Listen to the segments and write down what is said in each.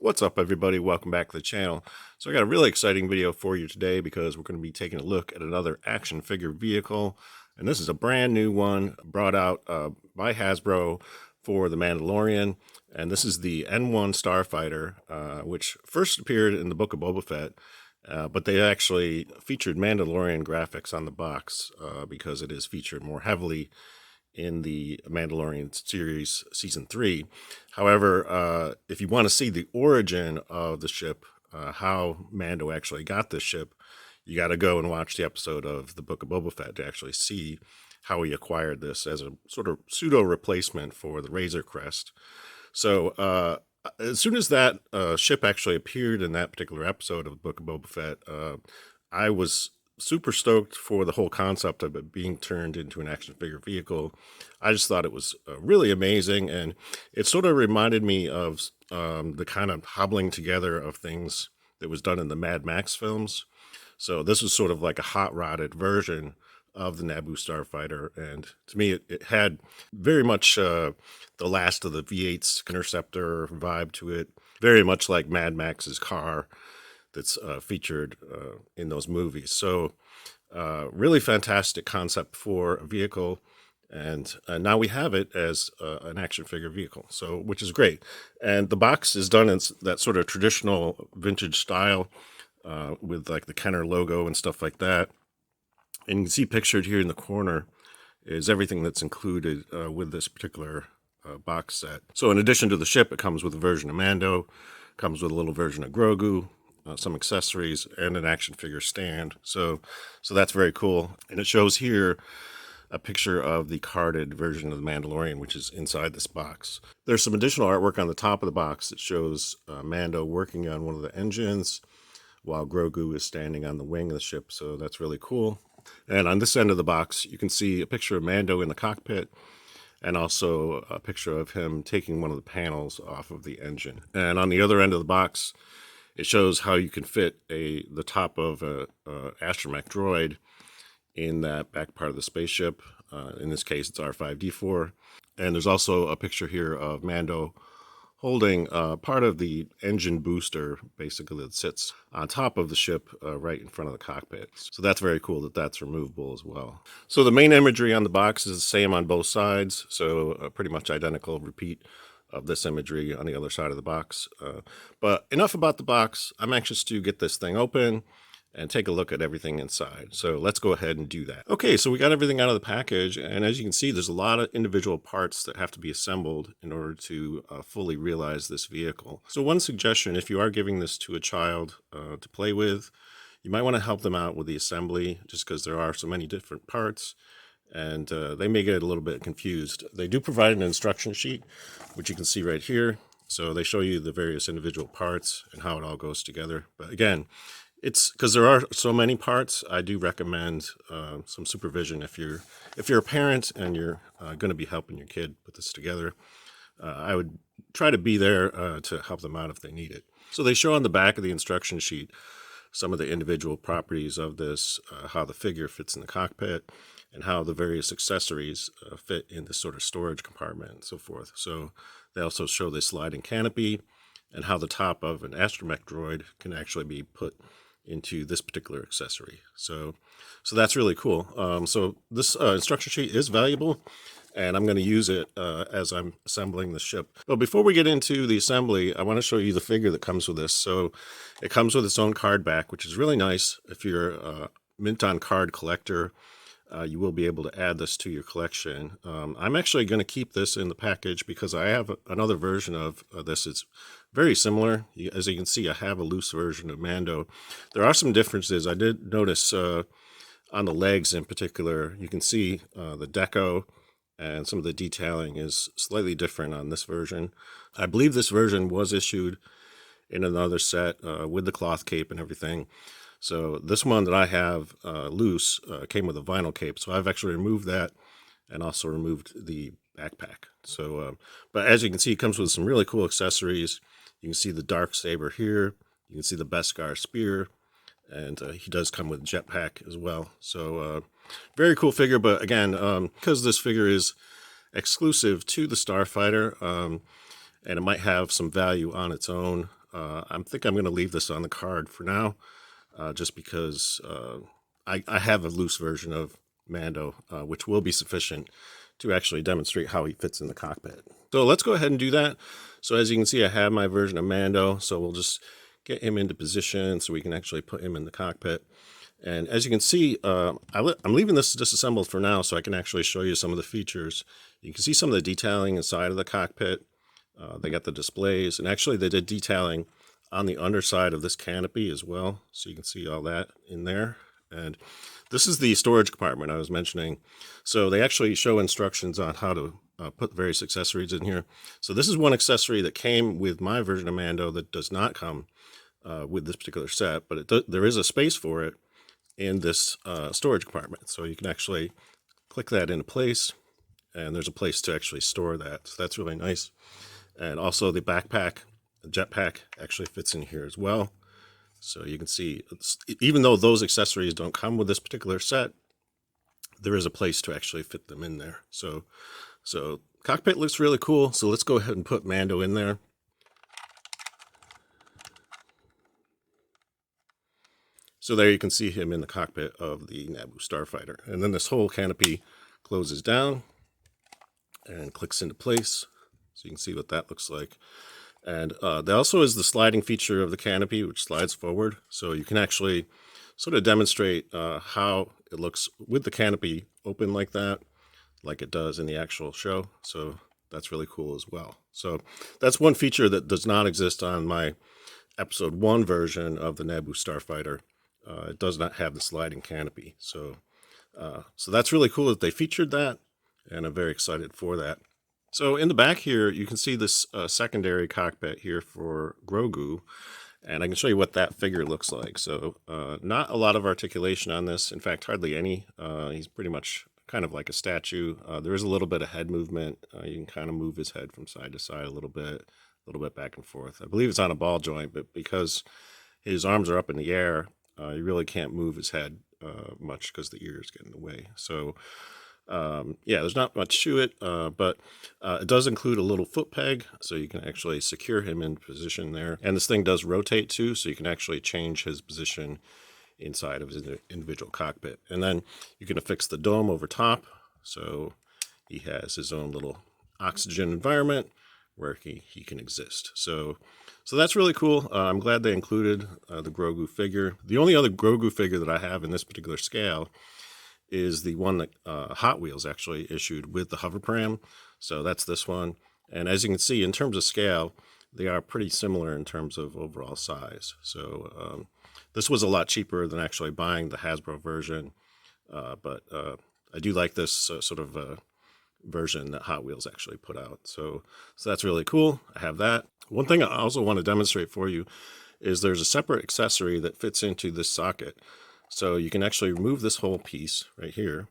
What's up, everybody? Welcome back to the channel. So I got a really exciting video for you today because we're going to be taking a look at another action figure vehicle. And this is a brand new one brought out by Hasbro for the Mandalorian. And this is the N-1 Starfighter, which first appeared in the Book of Boba Fett. But they actually featured Mandalorian graphics on the box because it is featured more heavily in the Mandalorian series season 3. However, if you want to see the origin of the ship, how Mando actually got this ship, you got to go and watch the episode of the Book of Boba Fett to actually see how he acquired this as a sort of pseudo replacement for the Razor Crest. So as soon as that ship actually appeared in that particular episode of the Book of Boba Fett, I was super stoked for the whole concept of it being turned into an action figure vehicle. I just thought it was really amazing, and it sort of reminded me of the kind of hobbling together of things that was done in the Mad Max films. So this was sort of like a hot-rodded version of the Naboo Starfighter, and to me it had very much the last of the V8's Interceptor vibe to it, very much like Mad Max's car that's featured in those movies. So really fantastic concept for a vehicle, and now we have it as an action figure vehicle, so which is great. And the box is done in that sort of traditional vintage style with like the Kenner logo and stuff like that. And you can see pictured here in the corner is everything that's included with this particular box set. So in addition to the ship, it comes with a version of Mando, comes with a little version of Grogu, some accessories, and an action figure stand. So that's very cool. And it shows here a picture of the carded version of the Mandalorian, which is inside this box. There's some additional artwork on the top of the box that shows Mando working on one of the engines while Grogu is standing on the wing of the ship. So that's really cool. And on this end of the box, you can see a picture of Mando in the cockpit, and also a picture of him taking one of the panels off of the engine. And on the other end of the box, it shows how you can fit the top of a astromech droid in that back part of the spaceship. In this case, it's R5-D4. And there's also a picture here of Mando holding part of the engine booster, basically, that sits on top of the ship right in front of the cockpit. So that's very cool that that's removable as well. So the main imagery on the box is the same on both sides, so pretty much identical repeat of this imagery on the other side of the box. But enough about the box. I'm anxious to get this thing open and take a look at everything inside. So let's go ahead and do that. Okay, so we got everything out of the package, and as you can see, there's a lot of individual parts that have to be assembled in order to fully realize this vehicle. So one suggestion, if you are giving this to a child to play with, you might want to help them out with the assembly, just because there are so many different parts, and they may get a little bbit confused. They do provide an instruction sheet, which you can see right here. So they show you the various individual parts and how it all goes together. But again, it's because there are so many parts, I do recommend some supervision if you're a parent and you're going to be helping your kid put this together. I would try to be there to help them out if they need it. So they show on the back of the instruction sheet some of the individual properties of this, how the figure fits in the cockpit, and how the various accessories fit in this sort of storage compartment and so forth. So they also show the sliding canopy and how the top of an astromech droid can actually be put into this particular accessory. So that's really cool. So this instruction sheet is valuable, and I'm going to use it as I'm assembling the ship. But before we get into the assembly, I want to show you the figure that comes with this. So it comes with its own card back, which is really nice. If you're a mint on card collector, you will be able to add this to your collection. I'm actually going to keep this in the package because I have another version of this. It's very similar. As you can see, I have a loose version of Mando. There are some differences. I did notice on the legs in particular, you can see the deco and some of the detailing is slightly different on this version. I believe this version was issued in another set with the cloth cape and everything. So this one that I have loose came with a vinyl cape. So I've actually removed that and also removed the backpack. So, but as you can see, it comes with some really cool accessories. You can see the dark saber here. You can see the Beskar spear, and he does come with a jetpack as well. So very cool figure. But again, because this figure is exclusive to the Starfighter, and it might have some value on its own, I think I'm going to leave this on the card for now, just because I have a loose version of Mando, which will be sufficient to actually demonstrate how he fits in the cockpit. So let's go ahead and do that. So as you can see, I have my version of Mando, so we'll just get him into position so we can actually put him in the cockpit. And as you can see, I'm leaving this disassembled for now so I can actually show you some of the features. You can see some of the detailing inside of the cockpit. They got the displays, and actually they did detailing on the underside of this canopy as well. So you can see all that in there. And this is the storage compartment I was mentioning. So they actually show instructions on how to put various accessories in here. So this is one accessory that came with my version of Mando that does not come with this particular set, but there is a space for it in this storage compartment. So you can actually click that into place, and there's a place to actually store that. So that's really nice. And also the backpack, the jetpack actually fits in here as well. So you can see, even though those accessories don't come with this particular set, there is a place to actually fit them in there. So cockpit looks really cool. So let's go ahead and put Mando in there. So there you can see him in the cockpit of the Naboo Starfighter. And then this whole canopy closes down and clicks into place. So you can see what that looks like. And there also is the sliding feature of the canopy, which slides forward. So you can actually sort of demonstrate how it looks with the canopy open like that, like it does in the actual show. So that's really cool as well. So that's one feature that does not exist on my Episode 1 version of the Naboo Starfighter. It does not have the sliding canopy. So that's really cool that they featured that, and I'm very excited for that. So in the back here, you can see this secondary cockpit here for Grogu, and I can show you what that figure looks like. So not a lot of articulation on this. In fact, hardly any. He's pretty much kind of like a statue. There is a little bit of head movement. You can kind of move his head from side to side a little bit back and forth. I believe it's on a ball joint, but because his arms are up in the air, you really can't move his head much because the ears get in the way. So yeah, there's not much to it, but it does include a little foot peg, so you can actually secure him in position there. And this thing does rotate too, so you can actually change his position inside of his individual cockpit. And then you can affix the dome over top, so he has his own little oxygen environment where he can exist. So that's really cool. I'm glad they included the Grogu figure. The only other Grogu figure that I have in this particular scale is the one that Hot Wheels actually issued with the hover pram. So that's this one. And as you can see, in terms of scale, they are pretty similar in terms of overall size. So this was a lot cheaper than actually buying the Hasbro version. But I do like this sort of version that Hot Wheels actually put out. So that's really cool. I have that. One thing I also want to demonstrate for you is there's a separate accessory that fits into this socket. So you can actually remove this whole piece right here,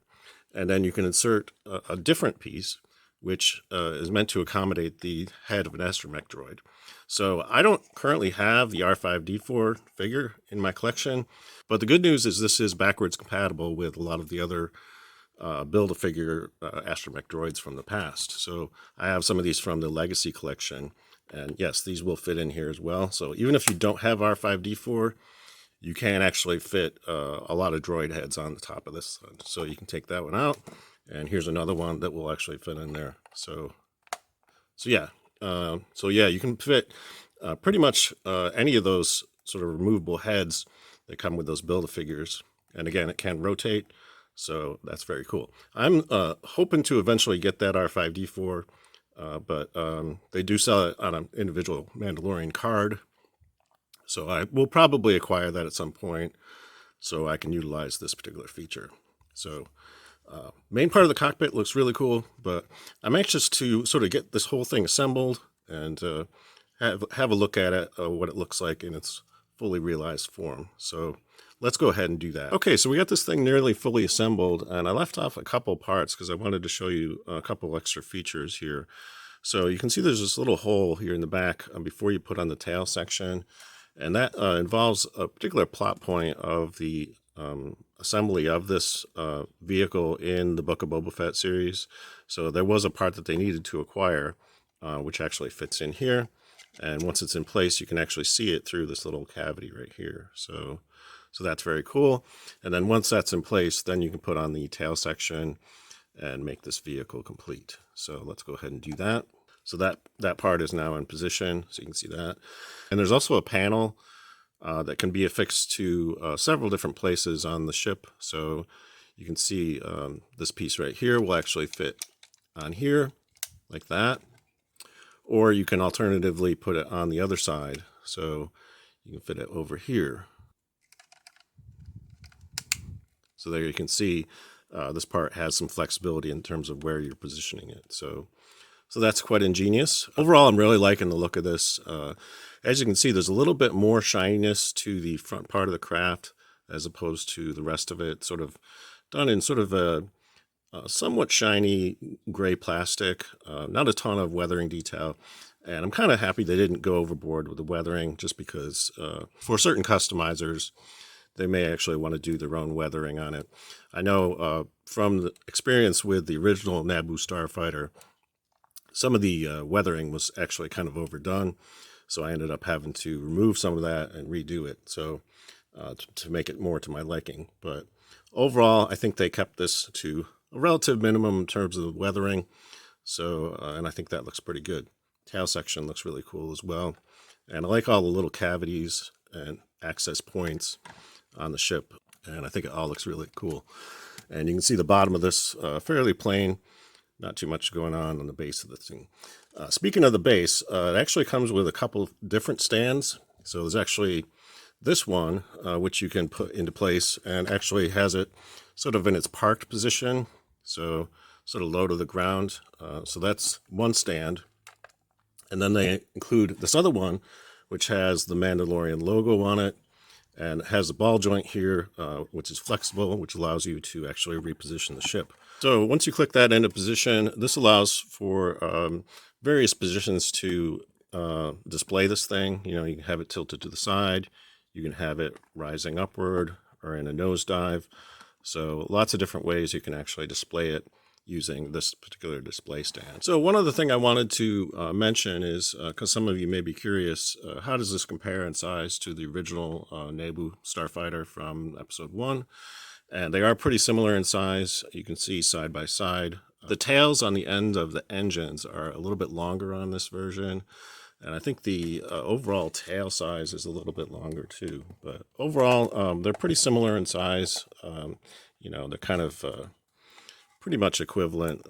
and then you can insert a different piece, which is meant to accommodate the head of an astromech droid. So I don't currently have the R5-D4 figure in my collection, but the good news is this is backwards compatible with a lot of the other Build-A-Figure astromech droids from the past. So I have some of these from the Legacy collection, and yes, these will fit in here as well. So even if you don't have R5-D4, you can actually fit a lot of droid heads on the top of this. So you can take that one out, and here's another one that will actually fit in there. So yeah, you can fit pretty much any of those sort of removable heads that come with those Build-A-Figures. And again, it can rotate, so that's very cool. I'm hoping to eventually get that R5-D4, but they do sell it on an individual Mandalorian card. So I will probably acquire that at some point so I can utilize this particular feature. So main part of the cockpit looks really cool, but I'm anxious to sort of get this whole thing assembled and have a look at it, what it looks like in its fully realized form. So let's go ahead and do that. Okay, so we got this thing nearly fully assembled, and I left off a couple parts because I wanted to show you a couple extra features here. So you can see there's this little hole here in the back before you put on the tail section. And that involves a particular plot point of the assembly of this vehicle in the Book of Boba Fett series. So there was a part that they needed to acquire, which actually fits in here. And once it's in place, you can actually see it through this little cavity right here. So that's very cool. And then once that's in place, then you can put on the tail section and make this vehicle complete. So let's go ahead and do that. So that part is now in position, so you can see that. And there's also a panel that can be affixed to several different places on the ship. So you can see this piece right here will actually fit on here like that. Or you can alternatively put it on the other side. So you can fit it over here. So there you can see this part has some flexibility in terms of where you're positioning it. So that's quite ingenious. Overall, I'm really liking the look of this. As you can see, there's a little bit more shininess to the front part of the craft as opposed to the rest of it. Sort of done in sort of a somewhat shiny gray plastic, not a ton of weathering detail. And I'm kind of happy they didn't go overboard with the weathering, just because for certain customizers, they may actually want to do their own weathering on it. I know from the experience with the original Naboo Starfighter, some of the weathering was actually kind of overdone. So I ended up having to remove some of that and redo it. So to make it more to my liking. But overall, I think they kept this to a relative minimum in terms of the weathering. So, and I think that looks pretty good. Tail section looks really cool as well. And I like all the little cavities and access points on the ship. And I think it all looks really cool. And you can see the bottom of this fairly plain. Not too much going on the base of the thing. Speaking of the base, it actually comes with a couple of different stands. So there's actually this one, which you can put into place and actually has it sort of in its parked position. So sort of low to the ground. So that's one stand. And then they include this other one, which has the Mandalorian logo on it and has a ball joint here, which is flexible, which allows you to actually reposition the ship. So once you click that into position, this allows for various positions to display this thing. You know, you can have it tilted to the side, you can have it rising upward or in a nosedive. So lots of different ways you can actually display it using this particular display stand. So one other thing I wanted to mention is, because some of you may be curious, how does this compare in size to the original Naboo Starfighter from episode 1? And they are pretty similar in size. You can see side by side. The tails on the end of the engines are a little bit longer on this version. And I think the overall tail size is a little bit longer too. But overall, they're pretty similar in size. You know, they're kind of pretty much equivalent.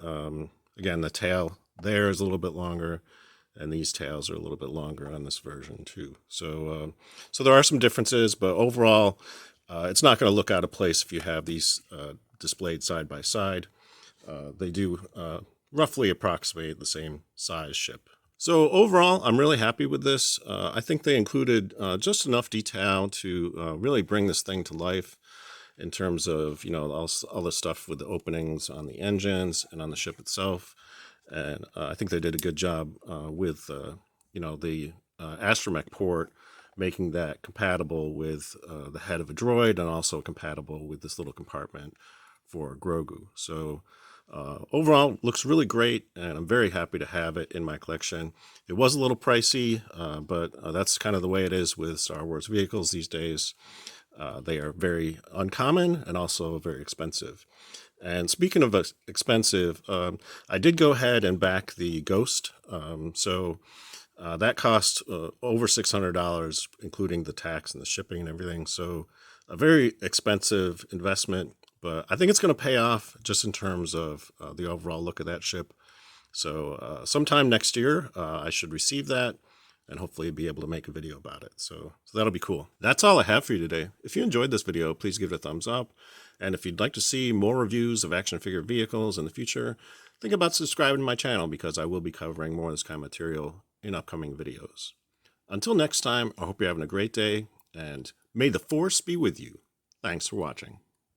Again, the tail there is a little bit longer, and these tails are a little bit longer on this version too. So there are some differences, but overall, it's not going to look out of place if you have these displayed side by side. They do roughly approximate the same size ship. So overall, I'm really happy with this. I think they included just enough detail to really bring this thing to life in terms of, you know, all the stuff with the openings on the engines and on the ship itself. And I think they did a good job with, you know, the astromech port, making that compatible with the head of a droid and also compatible with this little compartment for Grogu. So overall, looks really great, and I'm very happy to have it in my collection. It was a little pricey, but that's kind of the way it is with Star Wars vehicles these days. They are very uncommon and also very expensive. And speaking of expensive, I did go ahead and back the Ghost. That cost over $600, including the tax and the shipping and everything. So a very expensive investment, but I think it's going to pay off just in terms of the overall look of that ship. So sometime next year, I should receive that and hopefully be able to make a video about it. So that'll be cool. That's all I have for you today. If you enjoyed this video, please give it a thumbs up. And if you'd like to see more reviews of action figure vehicles in the future, think about subscribing to my channel, because I will be covering more of this kind of material in upcoming videos. Until next time, I hope you're having a great day, and may the Force be with you. Thanks for watching.